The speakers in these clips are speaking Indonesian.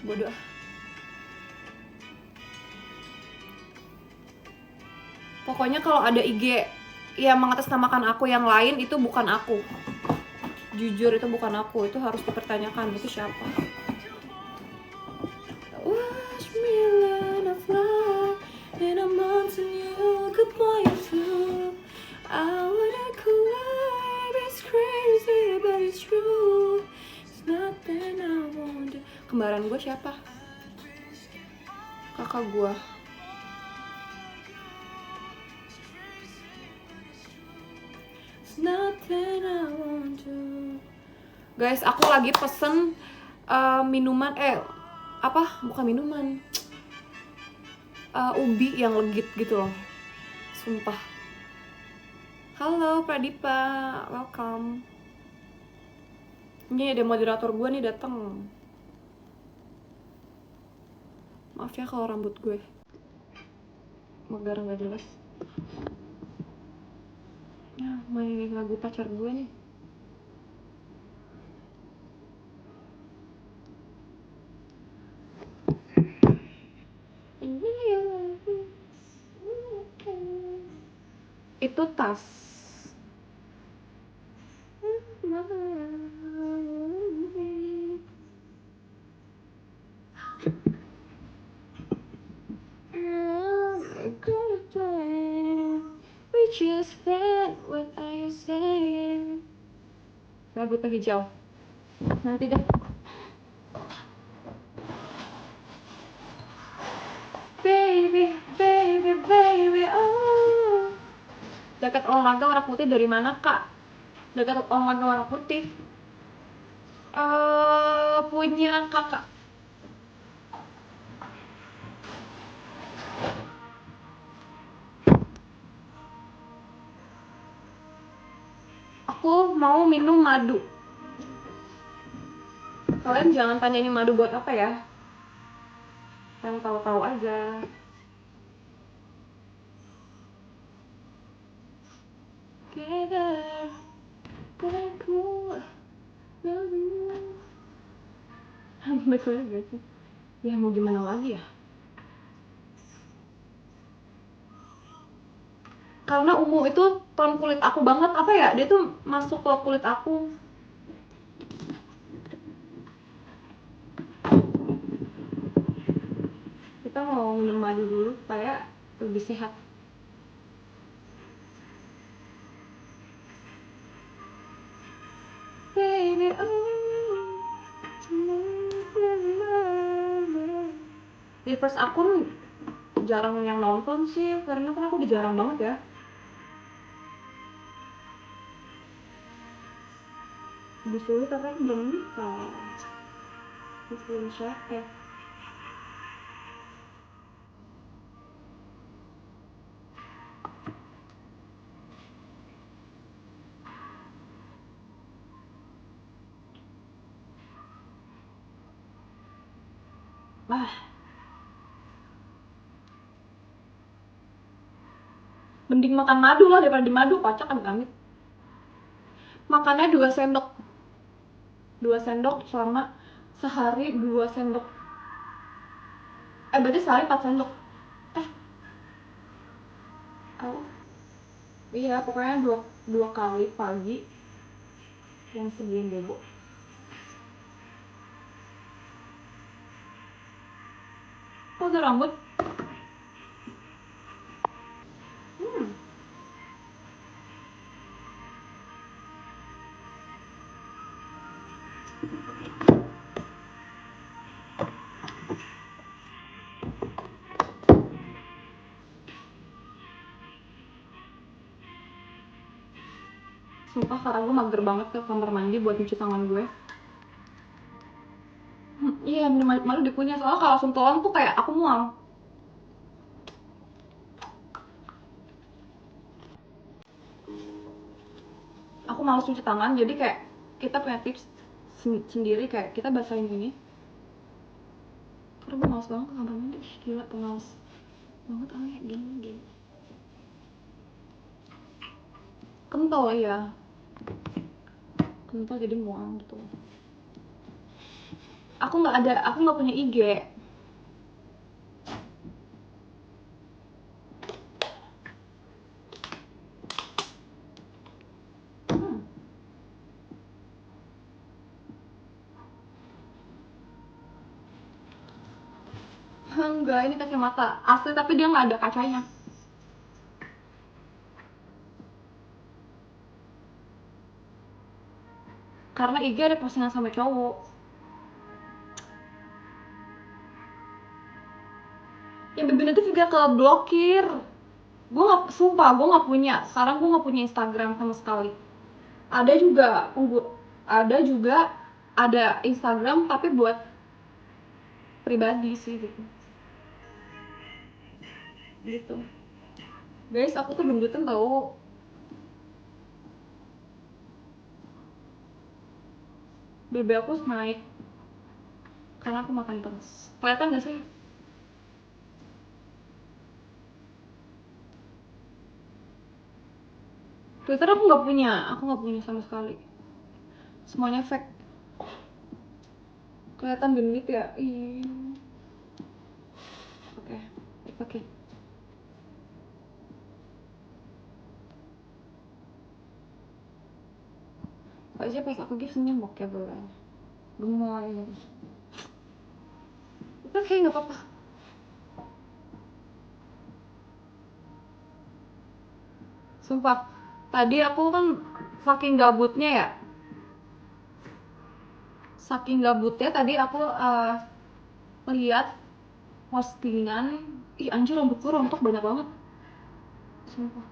Bodoh. Pokoknya kalau ada IG yang mengatasnamakan aku yang lain, itu bukan aku. Jujur itu bukan aku, itu harus dipertanyakan, itu siapa. Watch me learn to fly, and I'm on to you, goodbye too. I wanna cry, it's crazy but it's true. It's nothing I won't do. Kembaran gue siapa? Kakak gue. It's nothing I won't do. Guys, aku lagi pesen minuman, bukan minuman, ubi yang legit gitu loh, sumpah. Halo Pradipa, welcome. Ini ada moderator gue nih datang. Maaf ya kalau rambut gue megar nggak jelas. Nah, main lagu pacar gue nih. Itu tas. We just met, what are you saying? Lagu hijau. Nanti deh. Baby, baby, baby, oh. Dekat olahraga warna putih dari mana, Kak? Dekat olahraga warna putih. Punya kakak. Aku mau minum madu. Kalian jangan tanya ini madu buat apa ya. Yang tahu-tahu aja. Together, aku love you. Betul gak sih? Ya mau gimana lagi ya? Karena ungu itu ton kulit aku banget, apa ya? Dia tuh masuk ke kulit aku. Kita mau minum madu dulu supaya lebih sehat. Baby, di first akun jarang yang nonton sih, karena kan aku udah jarang banget ya. Disuruh tapi belum bisa. Disuruh siapa? Wah. Mending makan madu lah daripada di madu, kocak amit-amit. Makannya 2 sendok. 2 sendok selama sehari 2 sendok. Berarti sehari 4 sendok. Iya, pokoknya 2 kali pagi yang segini deh, Bu. Kok ada rambut? Sumpah karena gue mager banget ke kamar mandi buat cuci tangan gue. Iya, malu dikunyah, soalnya kalau sentuhan tuh kayak aku mual. Aku malas cuci tangan, jadi kayak kita punya tips sendiri, kayak kita basahin gini. Karena gue malas banget ke kamar mandi, gila pemalas banget aneh gini. Kental ya, kental jadi mual gitu. Aku nggak punya IG. Enggak, ini kacamata asli tapi dia nggak ada kacanya. Karena IG ada postingan sama cowok. Yang Beben itu juga ke blokir. Gue nggak, sumpah gue nggak punya. Sekarang gue nggak punya Instagram sama sekali. Ada juga, ada juga ada Instagram tapi buat pribadi sih gitu. Gitu. Guys, aku tuh gendutan tau. BB aku naik karena aku makan terus. Kelihatan gak sih? Twitter aku nggak punya sama sekali. Semuanya fake. Kelihatan gendut ya? Ih. Oke, oke. Aja pas aku give senyum bokeh boleh. Gemoy. Oke, nggak apa-apa. Sumpah, tadi aku kan saking gabutnya ya. Saking gabutnya tadi aku lihat postingan. Ih anjir, rambutku rontok banyak banget. Sumpah.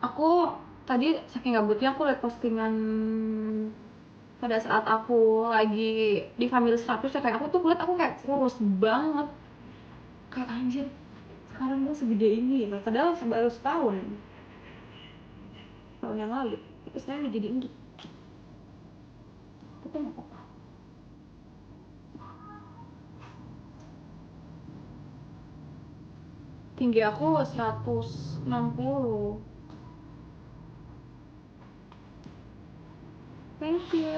Aku tadi saking gabutnya aku lihat postingan pada saat aku lagi di family 100 ya, kayak aku tuh lihat aku kayak kurus banget. Kayak anjir, sekarang gue segede ini. Padahal baru setahun. Tahun yang lalu. Terus saya udah jadi ini. Tapi nggak apa-apa. Tinggi aku 160. Thank you.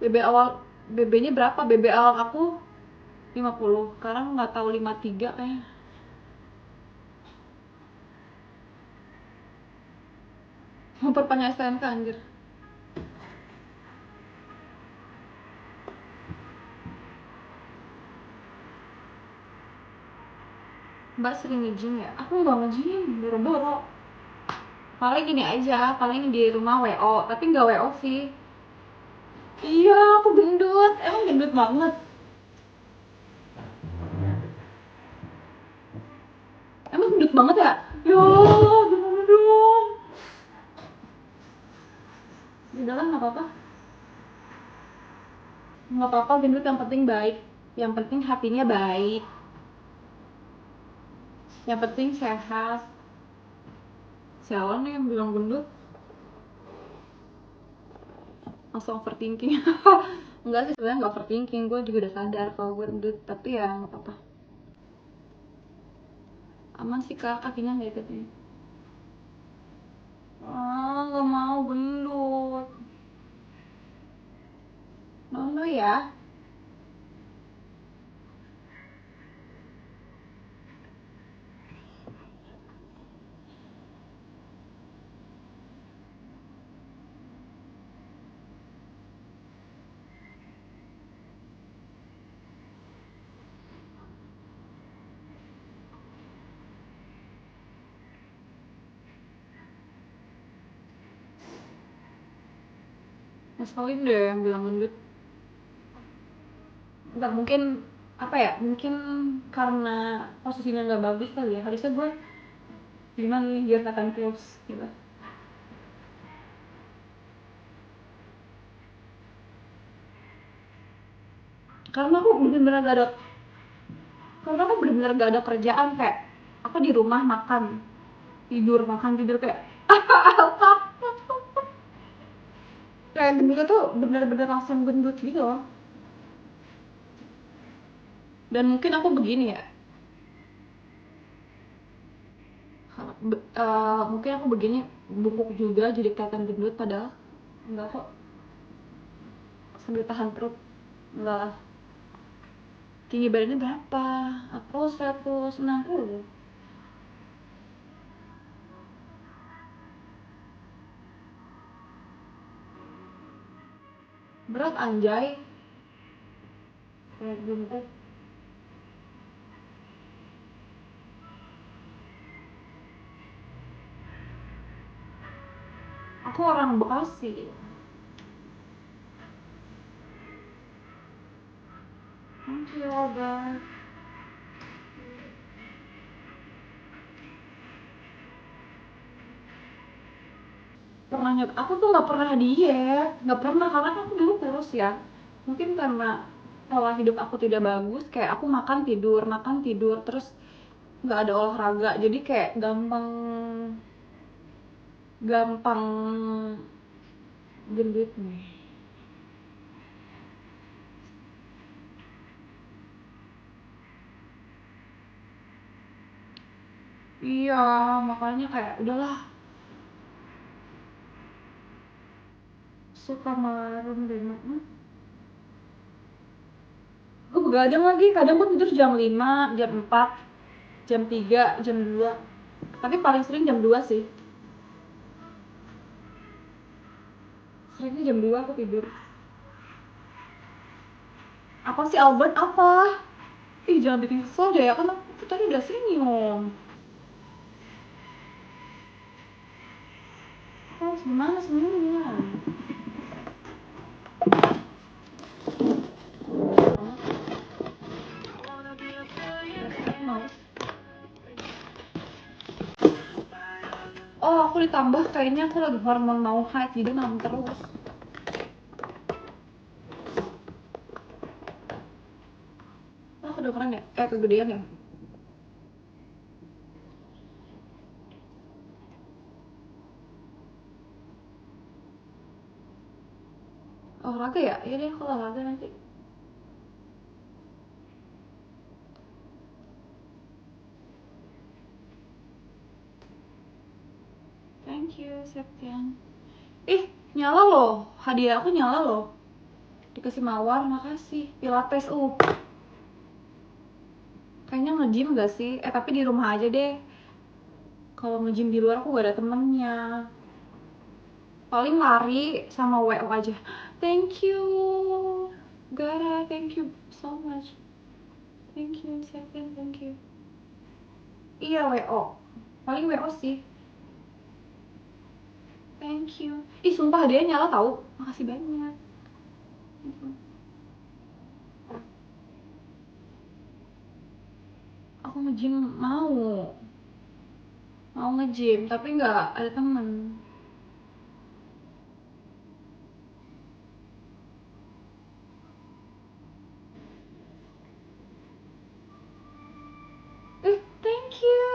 BB awal, BB-nya berapa? BB awal aku 50. Sekarang nggak tahu 53 kayaknya. Memperpanjang STNK anjir. Mbak sering nge-gym ya? Aku nggak nge-gym, boro-boro. Paling gini aja, paling di rumah WO, tapi nggak WO sih. Iya, aku gendut. Emang gendut banget. Emang gendut banget ya? Ya, gimana dong? Di dalam nggak apa-apa. Nggak apa-apa gendut, yang penting baik. Yang penting hatinya baik. Yang penting sehat. Sialan nih yang bilang gendut. Langsung overthinking. Enggak sih, sebenarnya nggak overthinking. Gue juga udah sadar kalau gue gendut. Tapi ya nggak apa-apa. Aman sih kak, kakinya nggak ikut ini. Ah, nggak mau gendut. Nono ya. Ngeselin deh yang bilang gendut. Nggak mungkin, apa ya, mungkin karena posisinya nggak bagus kali ya. Harusnya gue gimana nih biar kelihatan close gitu. Karena aku bener-bener gak ada, karena aku bener-bener gak ada kerjaan, kayak aku di rumah makan tidur, makan tidur, kayak kayak gendutnya tuh bener-bener langsung gendut gitu loh. Dan mungkin aku begini ya, Mungkin aku begini bungkuk juga jadi kelihatan gendut, padahal enggak kok. Sambil tahan perut. Enggak lah. Tinggi badannya berapa? Aku 160. Berat anjay. Kayak gendut. Aku orang Bekasi. Thank you, Albert. Pernah aku tuh nggak pernah diet, nggak pernah, karena aku dulu kurus ya. Mungkin karena pola hidup aku tidak bagus, kayak aku makan tidur, terus nggak ada olahraga, jadi kayak gampang gampang gendut nih. Iya, makanya kayak udahlah, suka marun deh. Gue begadang lagi, kadang gue tidur jam 5, jam 4, jam 3, jam 2. Tapi paling sering jam 2 sih. Seringnya jam 2 aku tidur. Apa sih Albert, apa? Ih, jangan bikin kesel deh, kan aku tadi udah senyum. Terus gimana senyumnya? Mau? Oh, aku ditambah, kayaknya aku lagi hormon mau haid, jadi malam terus. Oh, kedengeran ya? Kegedean ya? Olahraga ya? Iya deh, aku olahraga nanti. Thank you, Septian. Ih, nyala loh. Hadiah aku nyala loh. Dikasih mawar, makasih. Pilates, kayaknya nge-gym gak sih? Tapi di rumah aja deh. Kalau nge-gym di luar aku gak ada temennya. Paling lari sama WO aja. Thank you, Gara. Thank you so much. Thank you, Septian. Thank you. Iya, WO. Paling WO sih. Thank you. Ih, sumpah hadiahnya nyala tau. Makasih banyak. Aku nge-gym mau nge-gym tapi nggak ada temen. Thank you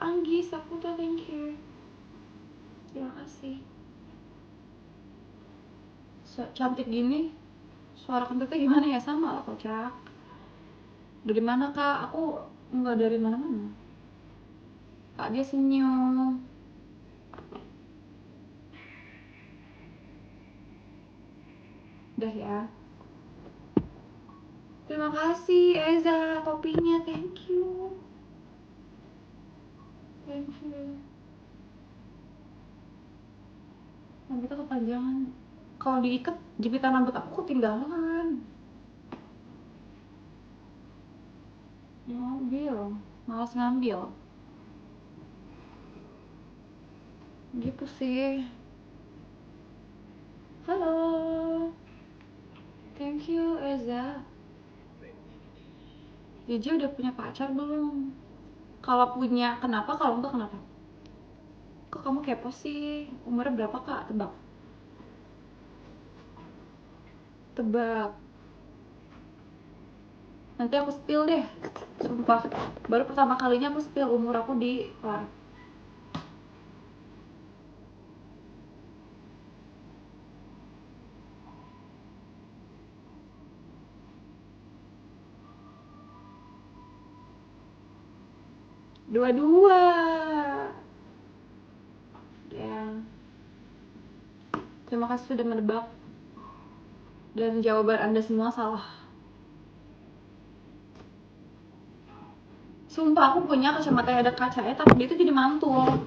Anggi Saputra, thank you, terima kasih. Cantik gini, suara kentutnya gimana ya? Sama lah kocak. Dari mana kak? Aku nggak dari mana-mana. Kak dia senyum. Udah ya. Terima kasih Eza topinya, thank you. Thank you. Rambutnya kepanjangan. Kalau diikat jepitan rambut aku ketinggalan. Ngambil, malas ngambil. Gitu sih. Halo. Thank you Eza. Jiji udah punya pacar belum? Kalau punya, kenapa? Kalau enggak, kenapa? Kok kamu kepo sih? Umurnya berapa kak? Tebak. Tebak. Nanti aku spill deh. Sumpah. Baru pertama kalinya aku spill umur aku di live. Dua-dua. Terima kasih sudah menebak. Dan jawaban Anda semua salah. Sumpah aku punya kacamata yang ada kacanya, tapi dia tuh jadi mantul.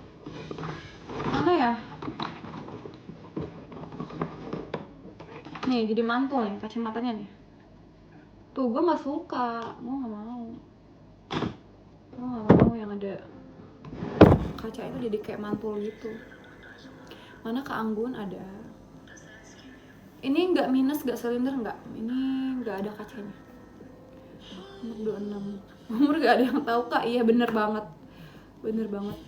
Mana ya? Nih, jadi mantul nih kacamatanya nih. Tuh, gue gak suka. Gue gak mau. Gue gak mau yang ada kaca itu jadi kayak mantul gitu. Mana Kak Anggun ada. Ini nggak minus, nggak silinder, nggak. Ini nggak ada kacanya. Umur 26. Umur nggak ada yang tahu Kak. Iya bener banget. Bener banget.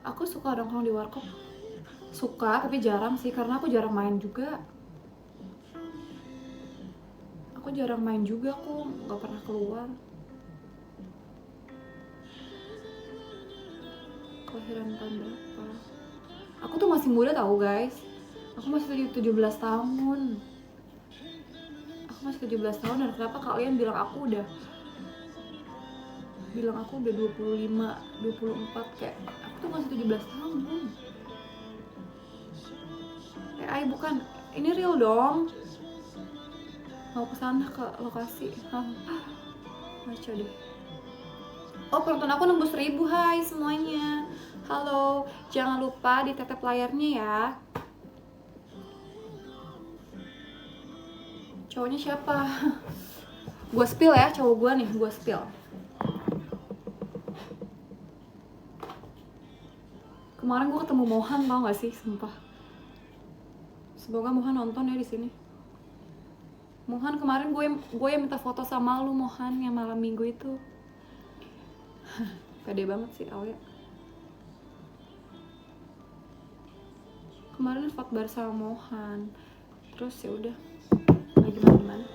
Aku suka nongkrong di warkop. Suka, tapi jarang sih. Karena aku jarang main juga. Aku jarang main juga, aku nggak pernah keluar. Kelahiran tahun berapa? Aku tuh masih muda tahu guys. Aku masih 17 tahun. Aku masih 17 tahun dan kenapa kalian bilang aku udah 25, 24 kayak aku tuh masih 17 tahun. AI bukan. Ini real dong. Mau kesana ke lokasi. Ngaco deh. Oh, penonton aku nembus 1000. Hai semuanya. Halo, jangan lupa ditetep layarnya ya. Cowoknya siapa? Gua spill ya, cowok gua nih, gua spill. Kemarin gua ketemu Mohan, tau gak sih, sumpah. Semoga Mohan nonton ya di sini. Mohan, kemarin gue yang minta foto sama lu Mohan yang malam minggu itu. Pede banget sih Alia. Kemarin fakbar sama Mohan. Terus ya udah. Nggak gimana-gimana.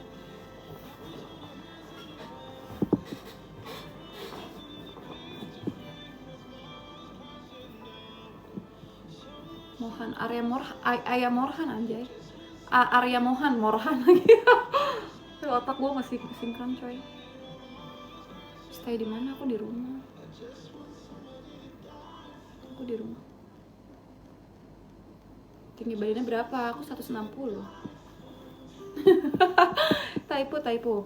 Mohan Arya Morhan anjay. Arya Mohan Morhan lagi. Otak gue masih sinkron coy. Stay di mana? Aku di rumah. Aku di rumah. Tinggi badannya berapa? Aku 160. Typo.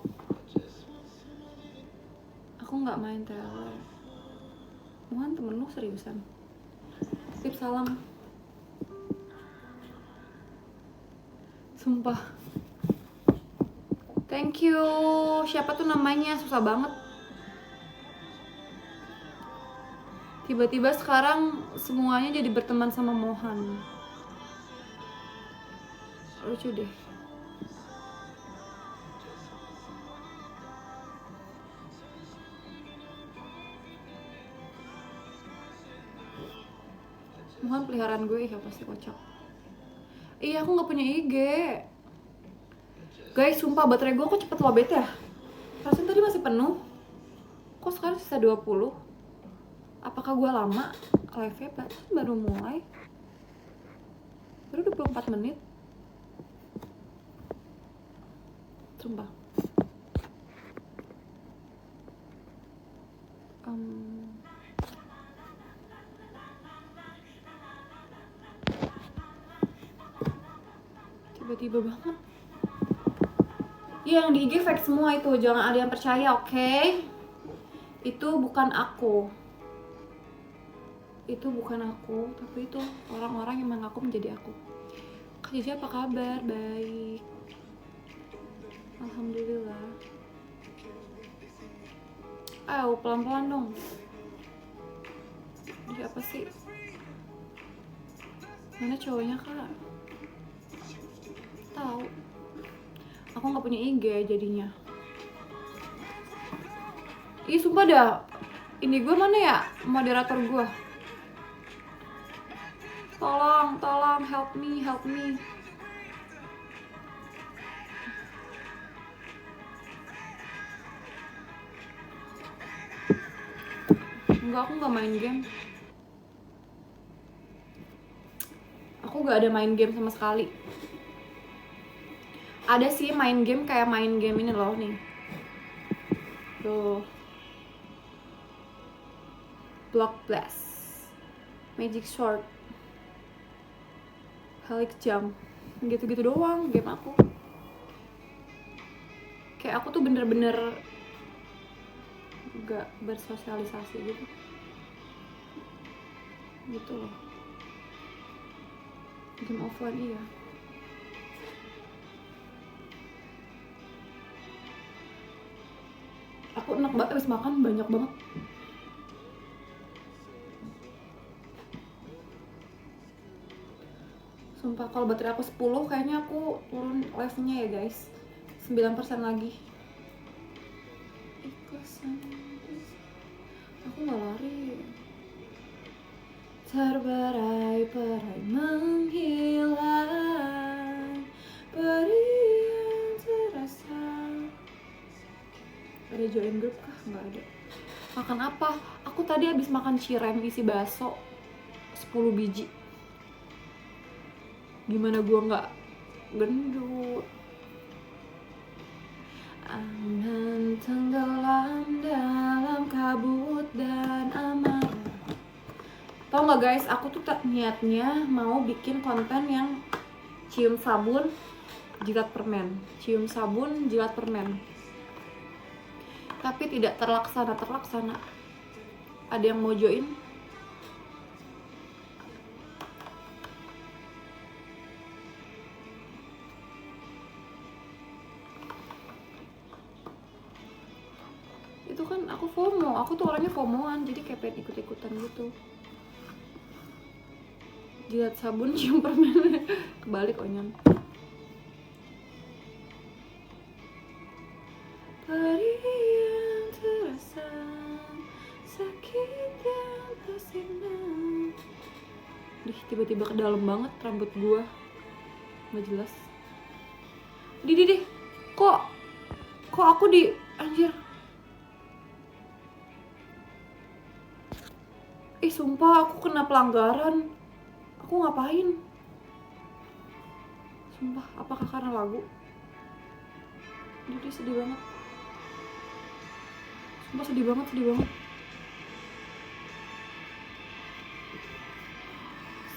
Aku nggak main teler. Mohan temen lu seriusan. Titip salam. Sumpah. Thank you. Siapa tuh namanya? Susah banget. Tiba-tiba sekarang semuanya jadi berteman sama Mohan. Lucu deh. Mohan peliharaan gue ya pasti kocak. Iya aku gak punya IG. Guys sumpah baterai gue kok cepet lobet ya. Rasanya tadi masih penuh. Kok sekarang sisa 20. Apakah gue lama live-nya? Baru mulai. Baru 24 menit. Sumpah. Tiba-tiba banget. Iya yang di IG fake semua itu, jangan ada yang percaya, oke? Itu bukan aku. Itu bukan aku, tapi itu orang-orang yang mengaku menjadi aku. Kak Cici apa kabar? Baik. Alhamdulillah. Ayo pelan-pelan dong. Jadi apa sih? Mana cowoknya kak? Tahu. Aku nggak punya IG jadinya. Ih sumpah dah. Ini gue mana ya moderator gue? Tolong, help me. Enggak, aku nggak main game. Aku nggak ada main game sama sekali. Ada sih main game kayak main game ini loh nih. Tuh. Block Blast. Magic Sword, Helix Jump, gitu-gitu doang game aku. Kayak aku tuh bener-bener gak bersosialisasi gitu loh. Game offline iya. Aku enak banget habis makan banyak banget. Sumpah kalau baterai aku 10 kayaknya aku turun levelnya ya guys. 9% lagi. Ikhlasan. Aku gak lari. Terberai-berai menghilang, perih yang terasa. Ada join grup kah? Nggak ada. Makan apa? Aku tadi habis makan cireng isi bakso 10 biji. Gimana gua nggak gendut? Angan tenggelam dalam kabut dan amarah. Tau nggak guys, aku tuh niatnya mau bikin konten yang cium sabun, jilat permen, cium sabun, jilat permen. Tapi tidak terlaksana. Ada yang mau join? Itu kan aku FOMO, aku tuh orangnya FOMOan, jadi kayak pengen ikut-ikutan gitu. Jilat sabun, cium permen. Kebalik onyon. Perih yang terasa, sakit yang tersinar. Tiba-tiba ke dalam banget rambut gua. Nggak jelas. Dih. Kok aku di anjir. Sumpah aku kena pelanggaran. Aku ngapain? Sumpah, apakah karena lagu? Jadi sedih banget. Sumpah sedih banget.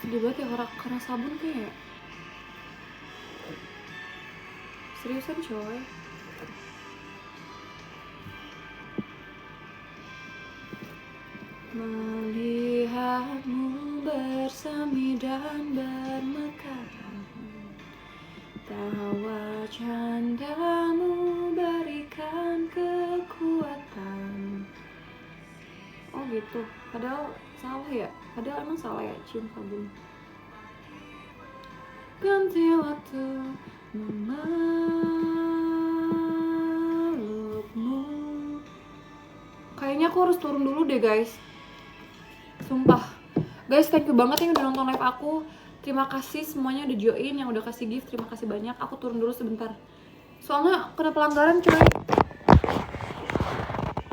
Sedih banget ya karena sabun kayak. Seriusan coy. Melihatmu bersemi dan bermekar, tawa candamu berikan kekuatan. Oh gitu, padahal salah ya? Padahal emang salah ya cium sabun. Ganti waktu memelukmu. Kayaknya aku harus turun dulu deh guys. Sumpah. Guys, thank you banget yang udah nonton live aku. Terima kasih semuanya udah join, yang udah kasih gift, terima kasih banyak. Aku turun dulu sebentar. Soalnya kena pelanggaran coy.